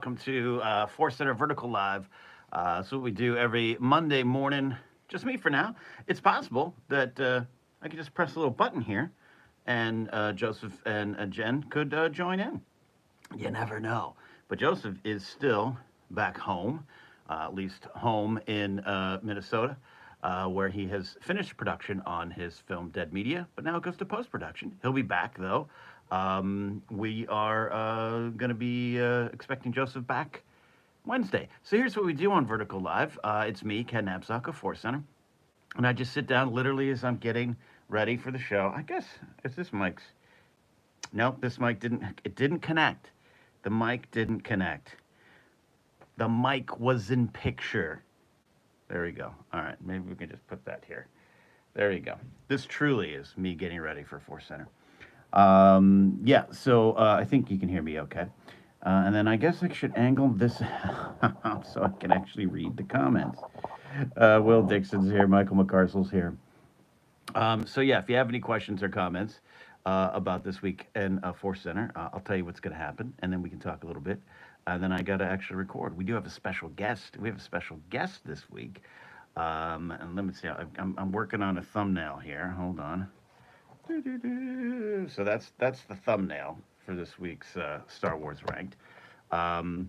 Welcome to ForceCenter Vertical Live. That's what we do every Monday morning. Just me for now. It's possible that I could just press a little button here, and Joseph and Jen could join in. You never know. But Joseph is still back home, at least home in Minnesota, where he has finished production on his film Dead Media, but now it goes to post production. He'll be back, though. We are going to be expecting Joseph back Wednesday. So here's what we do on Vertical Live. It's me, Ken Napzok of Force Center, and I just sit down literally as I'm getting ready for the show. I guess it's this mic's. Nope, this mic didn't. It didn't connect. The mic didn't connect. The mic was in picture. There we go. All right, maybe we can just put that here. There you go. This truly is me getting ready for Force Center. Yeah, so I think you can hear me okay. And then I guess I should angle this so I can actually read the comments. Will Dixon's here. Michael McCarsel's here. So yeah, if you have any questions or comments about this week in Force Center, I'll tell you what's going to happen, and then we can talk a little bit. And then I got to actually record. We do have a special guest. We have a special guest this week. And let me see. I'm working on a thumbnail here. Hold on. So that's the thumbnail for this week's Star Wars Ranked. And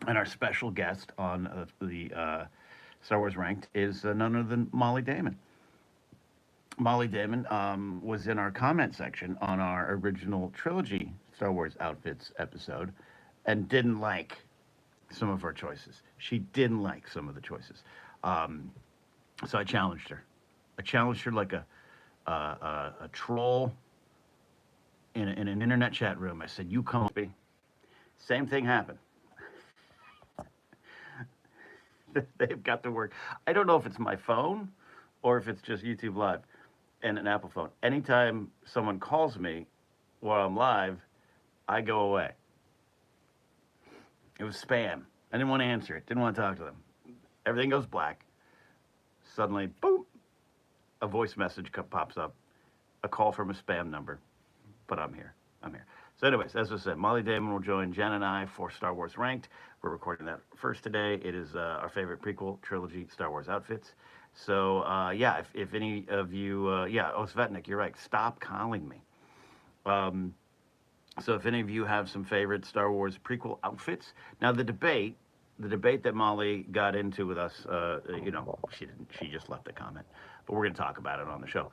our special guest on the Star Wars Ranked is none other than Molly Damon. Molly Damon was in our comment section on our original trilogy Star Wars outfits episode and didn't like some of our choices. She didn't like some of the choices. So I challenged her. I challenged her like a troll in an internet chat room. I said, "You come up." Same thing happened. They've got to work. I don't know if it's my phone or if it's just YouTube Live and an Apple phone. Anytime someone calls me while I'm live, I go away. It was spam. I didn't want to answer it. Didn't want to talk to them. Everything goes black. Suddenly, boom, a voice message pops up, a call from a spam number. But I'm here. I'm here. So, anyways, as I said, Molly Damon will join Jen and I for Star Wars Ranked. We're recording that first today. It is our favorite prequel trilogy Star Wars outfits. So, yeah, if any of you, yeah, Svetnik, you're right. Stop calling me. So, if any of you have some favorite Star Wars prequel outfits, now the debate that Molly got into with us, she didn't. She just left a comment, but we're going to talk about it on the show.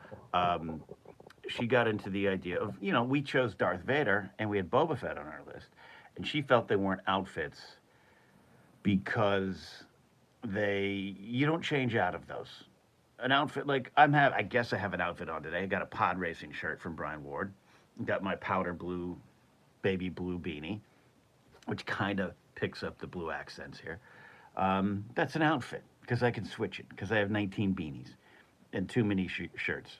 She got into the idea of, we chose Darth Vader and we had Boba Fett on our list, and she felt they weren't outfits because you don't change out of those. An outfit like I guess I have an outfit on today. I got a pod racing shirt from Brian Ward, got my powder blue, baby blue beanie, which kind of picks up the blue accents here. That's an outfit because I can switch it because I have 19 beanies and too many shirts.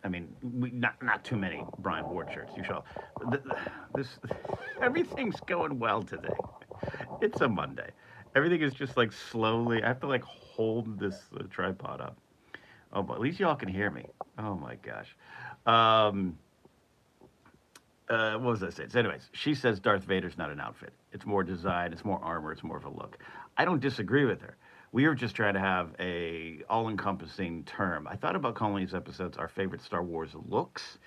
I mean, not too many Brian Ward shirts. You shall. This everything's going well today. It's a Monday. Everything is just like slowly. I have to like hold this tripod up. Oh, but at least y'all can hear me. Oh my gosh. What was I saying? So anyways, she says Darth Vader's not an outfit. It's more design. It's more armor. It's more of a look. I don't disagree with her. We were just trying to have a all-encompassing term. I thought about calling these episodes our favorite Star Wars looks.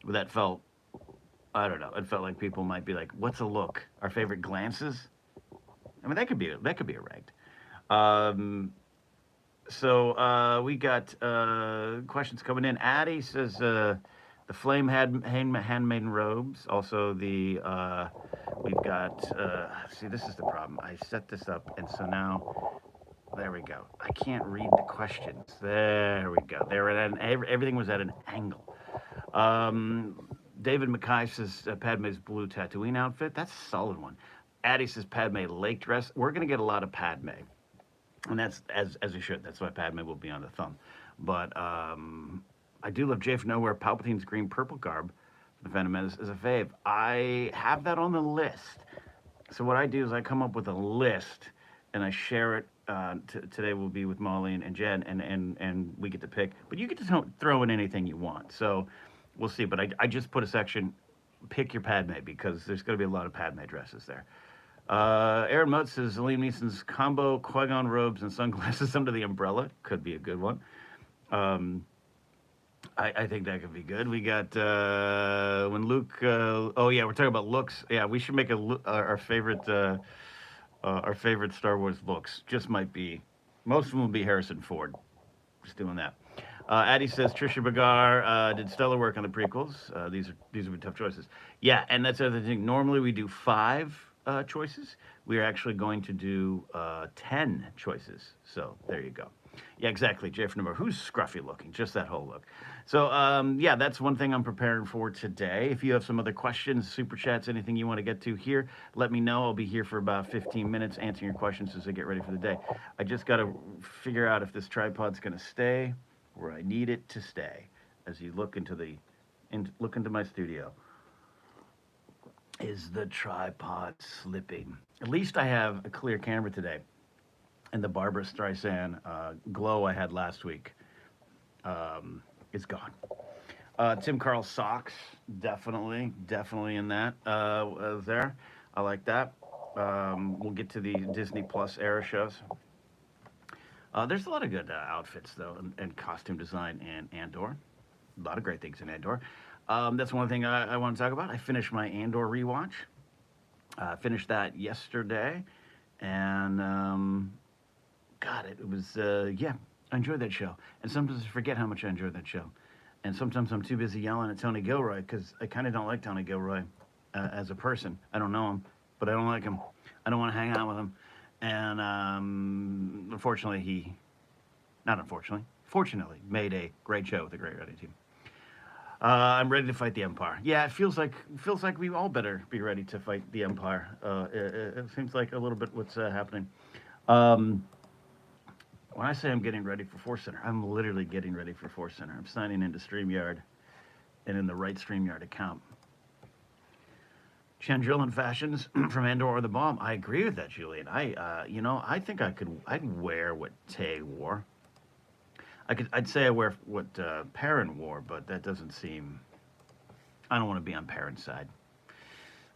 But that felt, I don't know. It felt like people might be like, "What's a look? Our favorite glances?" I mean, that could be a ranked. So we got questions coming in. Addie says the flame handmaiden robes. Also we've got. See, this is the problem. I set this up, and so now. There we go. I can't read the questions. There we go. Everything was at an angle. David Mackay says Padme's blue Tatooine outfit. That's a solid one. Addie says Padme lake dress. We're going to get a lot of Padme. And that's as we should. That's why Padme will be on the thumb. But I do love Jay from Nowhere. Palpatine's green purple garb for the Phantom Menace is a fave. I have that on the list. So what I do is I come up with a list and I share it. Today will be with Molly and Jen, and we get to pick. But you get to throw in anything you want. So we'll see. But I just put a section, pick your Padme, because there's going to be a lot of Padme dresses there. Aaron Mutz says Liam Neeson's combo Qui-Gon robes and sunglasses under the umbrella could be a good one. Um, I think that could be good. We got when Luke. Oh yeah, we're talking about looks. Yeah, we should make our favorite Star Wars looks. Just might be most of them will be Harrison Ford. Just doing that. Addie says Trisha Bagar did stellar work on the prequels. These would be tough choices. Yeah, and that's the other thing. Normally we do five choices. We are actually going to do 10 choices. So there you go. Yeah, exactly. Jay from number. Who's scruffy looking? Just that whole look. So yeah, that's one thing I'm preparing for today. If you have some other questions, super chats, anything you want to get to here, let me know. I'll be here for about 15 minutes answering your questions as I get ready for the day. I just got to figure out if this tripod's going to stay where I need it to stay. As you look look into my studio, is the tripod slipping? At least I have a clear camera today, and the Barbara Streisand glow I had last week is gone. Tim Carl socks, definitely in that there. I like that. We'll get to the Disney Plus era shows. There's a lot of good outfits though, and costume design in Andor. A lot of great things in Andor. That's one thing I want to talk about. I finished my Andor rewatch. Finished that yesterday, and God, it was yeah. I enjoyed that show, and sometimes I forget how much I enjoyed that show. And sometimes I'm too busy yelling at Tony Gilroy because I kind of don't like Tony Gilroy as a person. I don't know him, but I don't like him. I don't want to hang out with him. And unfortunately, not unfortunately, fortunately, made a great show with a great writing team. I'm ready to fight the Empire. Yeah, it feels like we all better be ready to fight the Empire. It seems like a little bit what's happening. Um, when I say I'm getting ready for ForceCenter, I'm literally getting ready for ForceCenter. I'm signing into StreamYard and in the right StreamYard account. Chandrillan fashions from Andor or the Bomb. I agree with that, Julian. I think I'd wear what Tay wore. I'd say I wear what Perrin wore, but that doesn't seem. I don't want to be on Perrin's side.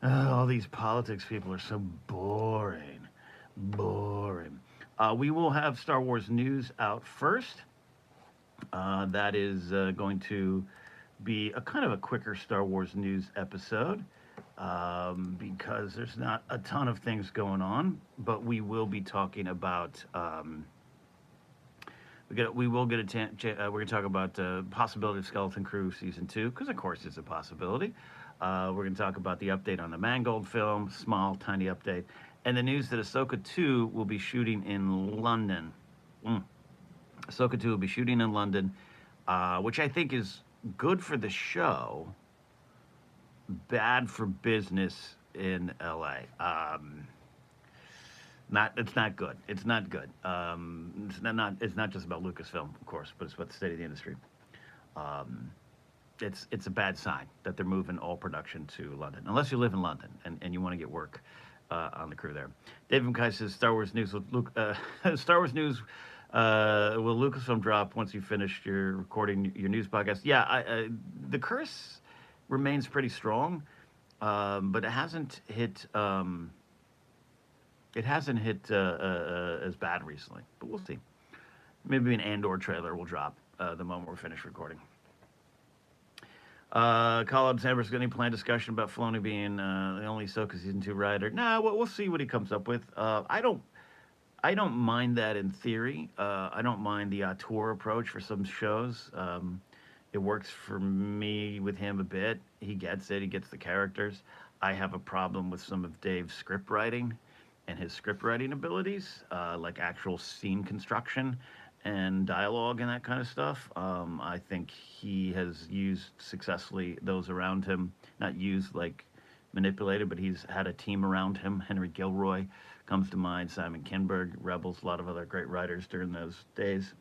All these politics people are so boring, boring. We will have Star Wars news out first. That is going to be a kind of a quicker Star Wars news episode because there's not a ton of things going on, but we will be talking about. We will get we're going to talk about the possibility of Skeleton Crew season 2 because of course it's a possibility. We're going to talk about the update on the Mangold film, small tiny update, and the news that Ahsoka 2 will be shooting in London. Ahsoka 2 will be shooting in London, which I think is good for the show, bad for business in LA. It's not good. It's not good. It's not just about Lucasfilm, of course, but it's about the state of the industry. Um, it's a bad sign that they're moving all production to London, unless you live in London and you want to get work on the crew there. David McKay says Star Wars news. Star Wars news. Will Lucasfilm drop once you finish your recording your news podcast? Yeah, the curse remains pretty strong, but it hasn't hit. It hasn't hit as bad recently, but we'll see. Maybe an Andor trailer will drop the moment we're finished recording. Colin Sanders got any planned discussion about Filoni being the only Ahsoka season 2 writer? Nah, we'll see what he comes up with. I don't mind that in theory. I don't mind the auteur approach for some shows. It works for me with him a bit. He gets it. He gets the characters. I have a problem with some of Dave's script writing and his script writing abilities, like actual scene construction and dialogue and that kind of stuff. I think he has used successfully those around him, not used like manipulated, but he's had a team around him. Henry Gilroy comes to mind, Simon Kinberg, Rebels, a lot of other great writers during those days,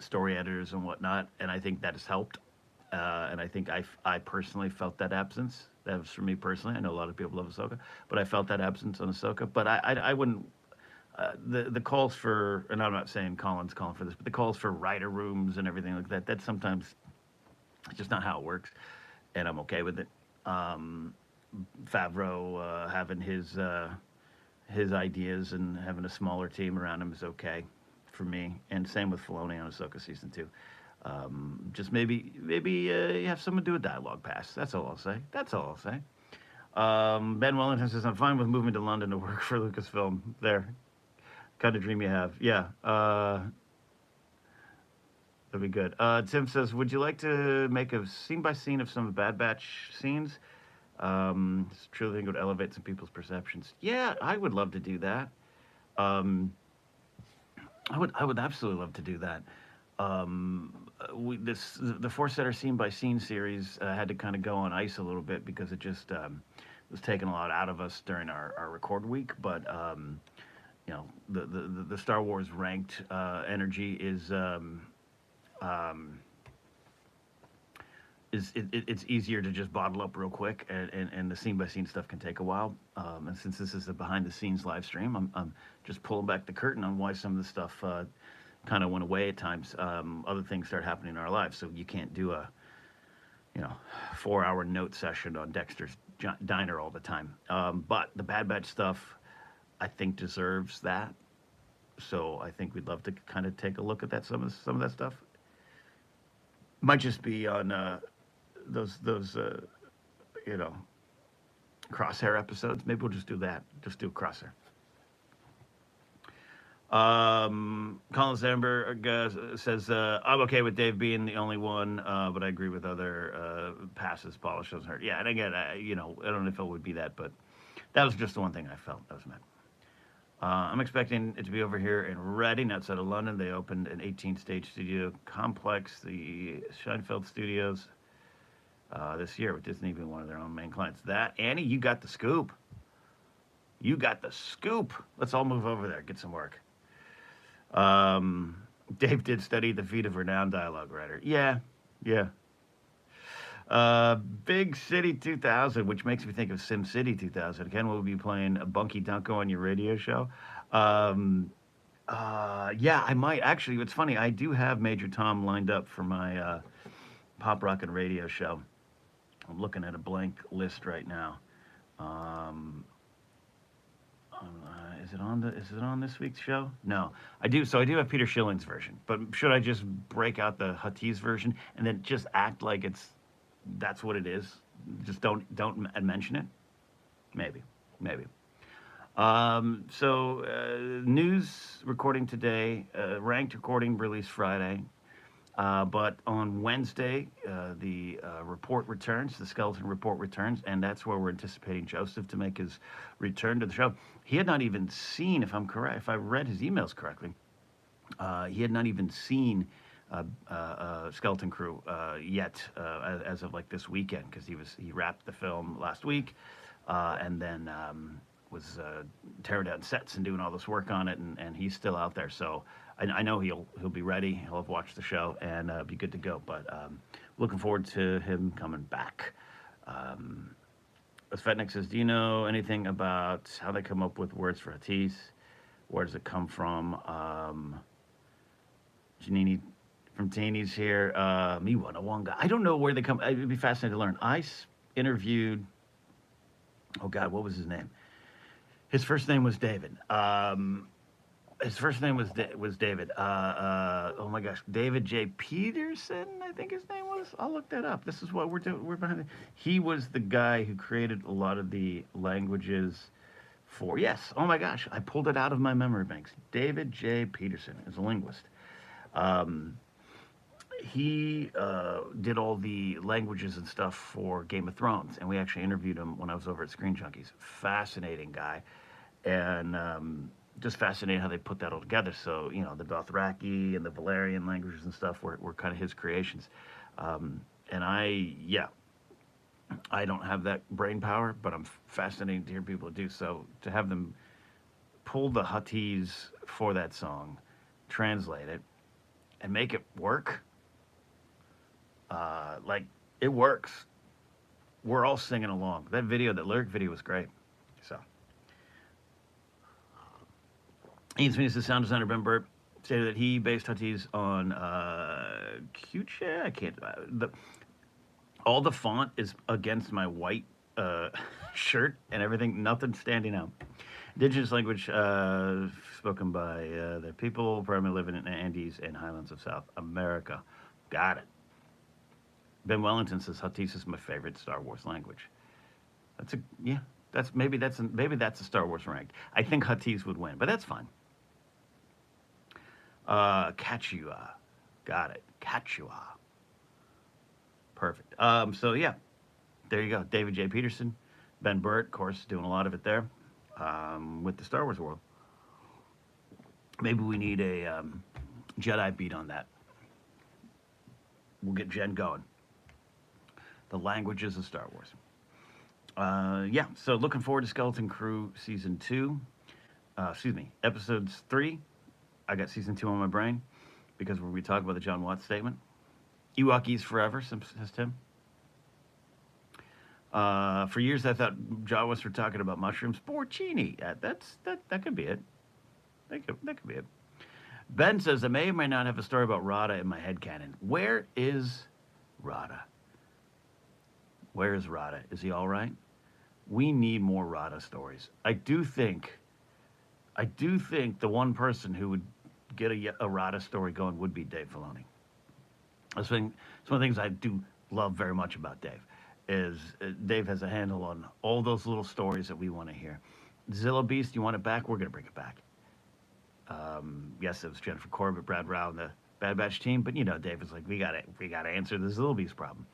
story editors and whatnot, and I think that has helped. And I think I personally felt that absence. That was for me personally. I know a lot of people love Ahsoka, but I felt that absence on Ahsoka. But I wouldn't. The calls for, and I'm not saying Colin's calling for this, but the calls for writer rooms and everything like that, that's sometimes it's just not how it works, and I'm okay with it. Favreau having his ideas and having a smaller team around him is okay for me. And same with Filoni on Ahsoka season 2. Just maybe you have someone do a dialogue pass. That's all I'll say. That's all I'll say. Ben Wellington says, I'm fine with moving to London to work for Lucasfilm. There. Kind of dream you have. Yeah. That'd be good. Tim says, would you like to make a scene by scene of some of Bad Batch scenes? Truly think it would elevate some people's perceptions. Yeah, I would love to do that. I would absolutely love to do that. The ForceCenter scene by scene series had to kind of go on ice a little bit because it just was taking a lot out of us during our record week. But you know, the Star Wars ranked energy it's easier to just bottle up real quick, and the scene by scene stuff can take a while. And since this is a behind the scenes live stream, I'm just pulling back the curtain on why some of the stuff kind of went away at times. Other things start happening in our lives, so you can't do a 4-hour note session on Dexter's Diner all the time. But the Bad Batch stuff, I think, deserves that. So I think we'd love to kind of take a look at that some of that stuff. Might just be on those Crosshair episodes. Maybe we'll just do that. Just do Crosshair. Colin Sandberg says, I'm okay with Dave being the only one, but I agree with other passes. Polish doesn't hurt. Yeah, and again, I don't know if it would be that, but that was just the one thing I felt that was meant. I'm expecting it to be over here in Reading, outside of London. They opened an 18-stage studio complex, the Scheinfeld Studios, this year, with Disney being one of their own main clients. That, Annie, you got the scoop. You got the scoop. Let's all move over there, get some work. Dave did study the feat of renowned dialogue writer. Yeah. Big City 2000, which makes me think of Sim City 2000. Ken will be playing a Bunky Dunko on your radio show. Yeah, I might. Actually, it's funny. I do have Major Tom lined up for my pop rock and radio show. I'm looking at a blank list right now. Is it on this week's show? No, I do. So I do have Peter Schilling's version. But should I just break out the Huttese version and then just act like that's what it is? Just don't mention it. Maybe. News recording today. Ranked recording released Friday. But on Wednesday, the report returns, the skeleton report returns, and that's where we're anticipating Joseph to make his return to the show. He had not even seen, if I read his emails correctly, he had not even seen Skeleton Crew yet as of like this weekend, because he wrapped the film last week, and then was tearing down sets and doing all this work on it, and he's still out there. So I know he'll be ready. He'll have watched the show and be good to go. But looking forward to him coming back. Svetnik says, do you know anything about how they come up with words for Huttese? Where does it come from? Janini from Taney's here. Me Wanawanga. I don't know where they come. It'd be fascinating to learn. I interviewed. Oh God, what was his name? His first name was David. His first name was David. Oh my gosh, David J. Peterson, I think his name was. I'll look that up. This is what we're doing. We're behind it. He was the guy who created a lot of the languages for. Yes. Oh my gosh, I pulled it out of my memory banks. David J. Peterson is a linguist. He did all the languages and stuff for Game of Thrones, and we actually interviewed him when I was over at Screen Junkies. Fascinating guy, and just fascinating how they put that all together. So, the Dothraki and the Valyrian languages and stuff were kind of his creations. And I don't have that brain power, but I'm fascinated to hear people do. So to have them pull the Huttese for that song, translate it, and make it work, it works. We're all singing along. That lyric video was great. So, Ian Smith, the sound designer Ben Burt, stated that he based Huttese on Qt. I can't. All the font is against my white shirt and everything. Nothing standing out. Indigenous language spoken by the people primarily living in the Andes and highlands of South America. Got it. Ben Wellington says Huttese is my favorite Star Wars language. That's a yeah. Maybe that's a Star Wars ranked. I think Huttese would win, but that's fine. Quechua, got it. Quechua, perfect. So yeah, there you go. David J. Peterson, Ben Burt, of course, doing a lot of it there with the Star Wars world. Maybe we need a Jedi beat on that. We'll get Jen going. The languages of Star Wars. Yeah, so looking forward to Skeleton Crew season two. Excuse me, episodes three. I got season two on my brain because we talk about the John Watts statement. Ewokies forever, says Tim. For years, I thought Jawas were talking about mushrooms. Porcini. That could be it. That could be it. Ben says I may or may not have a story about Rada in my head canon. Where is Rada? Where is Rada? Is he all right? We need more Rada stories. I do think the one person who would get a Rada story going would be Dave Filoni. That's one of the things I do love very much about Dave is Dave has a handle on all those little stories that we want to hear. Zilla Beast, you want it back? We're going to bring it back. Yes, it was Jennifer Corbett, Brad Rao, and the Bad Batch team, but Dave is like, we got to answer the Zilla Beast problem.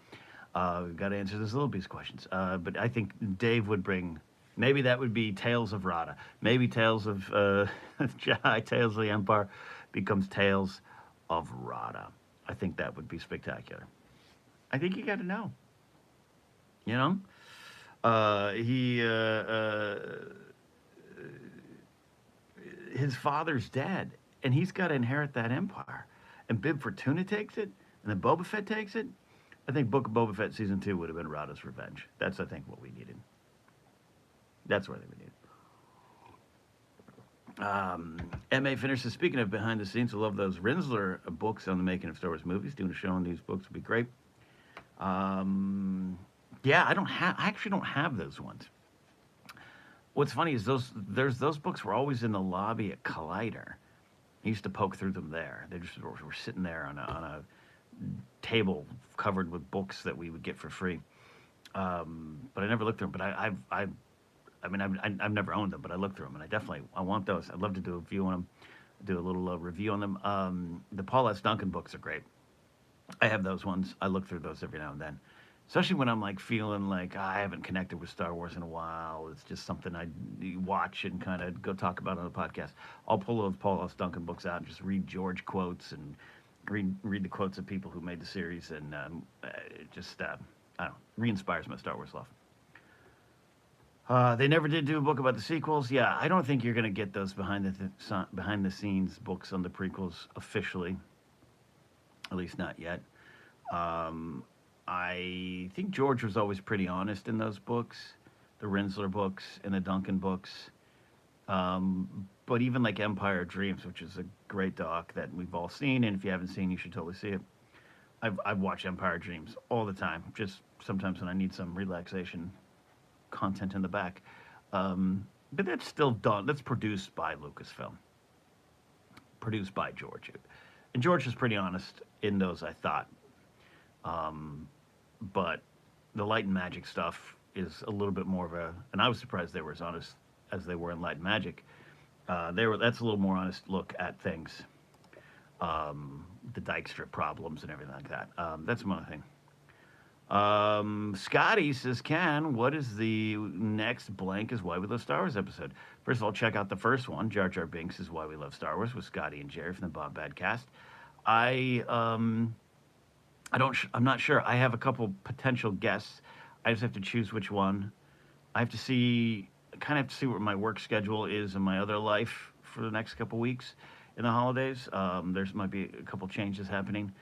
We've got to answer the Zilla Beast questions. But I think Dave would bring. Maybe that would be Tales of Rada. Maybe Tales of Jedi, Tales of the Empire becomes Tales of Rada. I think that would be spectacular. I think you got to know. You know, he his father's dead, and he's got to inherit that empire. And Bib Fortuna takes it, and then Boba Fett takes it. I think Book of Boba Fett season two would have been Rada's revenge. That's I think what we needed. That's what we needed. M.A. finishes. Speaking of behind the scenes, I love those Rinsler books on the making of Star Wars movies. Doing a show on these books would be great. Yeah, I actually don't have those ones. What's funny is those books were always in the lobby at Collider. I used to poke through them there. They just were sitting there on a table covered with books that we would get for free. But I never looked through them. But I've never owned them, but I looked through them, and I want those. I'd love to do a review on them, do a little review on them. The Paul S. Duncan books are great. I have those ones. I look through those every now and then, especially when I'm like feeling like I haven't connected with Star Wars in a while. It's just something I watch and kind of go talk about on the podcast. I'll pull those Paul S. Duncan books out and just read George quotes and read the quotes of people who made the series, and it just I don't know, re-inspires my Star Wars love. They never did do a book about the sequels. Yeah, I don't think you're going to get those behind the scenes books on the prequels officially, at least not yet. I think George was always pretty honest in those books, the Rinsler books and the Duncan books. But even like Empire of Dreams, which is a great doc that we've all seen, and if you haven't seen, you should totally see it. I've watched Empire of Dreams all the time, just sometimes when I need some relaxation content in the back. But that's still done. That's produced by Lucasfilm, produced by George. And George was pretty honest in those, I thought. But the Light and Magic stuff is a little bit more of a, and I was surprised they were as honest as they were in Light and Magic. That's a little more honest look at things, the Dykstra problems and everything like that. That's one thing. Scotty says, Ken, what is the next blank is Why We Love Star Wars episode? First of all, check out the first one. Jar Jar Binks is Why We Love Star Wars with Scotty and Jerry from the Bob Bad cast. I'm not sure. I have a couple potential guests. I just have to choose which one. I have to see, kind of have to see what my work schedule is in my other life for the next couple weeks in the holidays. There's might be a couple changes happening,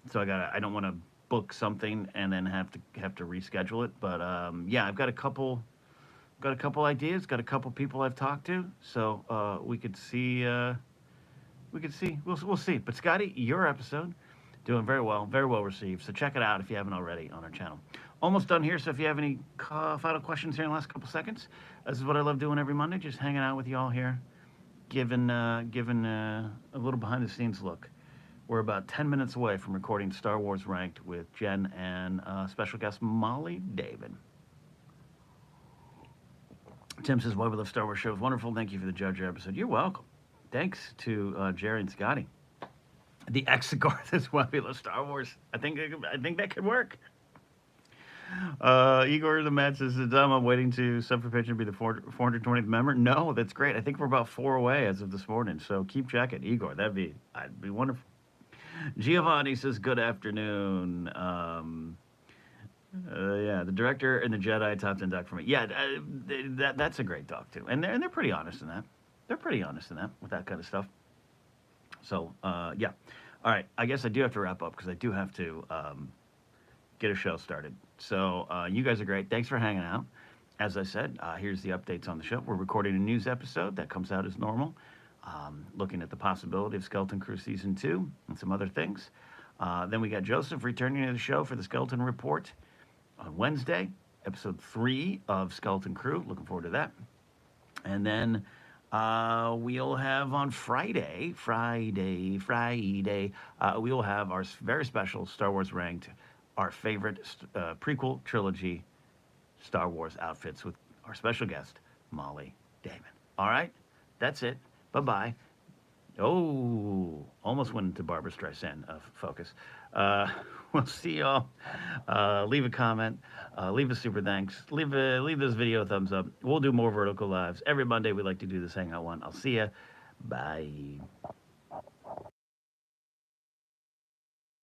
so I don't want to book something and then have to reschedule it. But yeah, I've got a couple ideas, got a couple people I've talked to, so we could see. We'll see. But Scotty, your episode doing very well received. So check it out if you haven't already on our channel. Almost done here. So if you have any final questions here in the last couple seconds, this is what I love doing every Monday, just hanging out with you all here, giving a little behind the scenes look. We're about 10 minutes away from recording Star Wars Ranked with Jen and special guest Molly David. Tim says, "Why we love Star Wars show is wonderful. Thank you for the Jar Jar episode." You're welcome. Thanks to Jerry and Scotty. The Exegor says, "Why we love Star Wars." I think that could work. Igor the Mad says, "I'm waiting to sub for pitch and be the 420th member." No, that's great. I think we're about 4 away as of this morning. So keep checking, Igor. That'd be wonderful. Giovanni says, "Good afternoon." Yeah, the director and the Jedi top 10 doc for me. Yeah, that's a great doc too, and they're pretty honest in that. They're pretty honest in that with that kind of stuff. So yeah, all right. I guess I do have to wrap up because I do have to get a show started. So you guys are great. Thanks for hanging out. As I said, here's the updates on the show. We're recording a news episode that comes out as normal. Looking at the possibility of Skeleton Crew Season 2 and some other things. Then we got Joseph returning to the show for the Skeleton Report on Wednesday, episode 3 of Skeleton Crew. Looking forward to that. And then we'll have on Friday, we'll have our very special Star Wars Ranked, our favorite prequel trilogy Star Wars outfits with our special guest, Molly Damon. All right, that's it. Bye-bye. Oh, almost went into Barbara Streisand focus. We'll see y'all. Leave a comment. Leave a super thanks. Leave this video a thumbs up. We'll do more vertical lives. Every Monday we like to do this Hangout one. I'll see ya. Bye.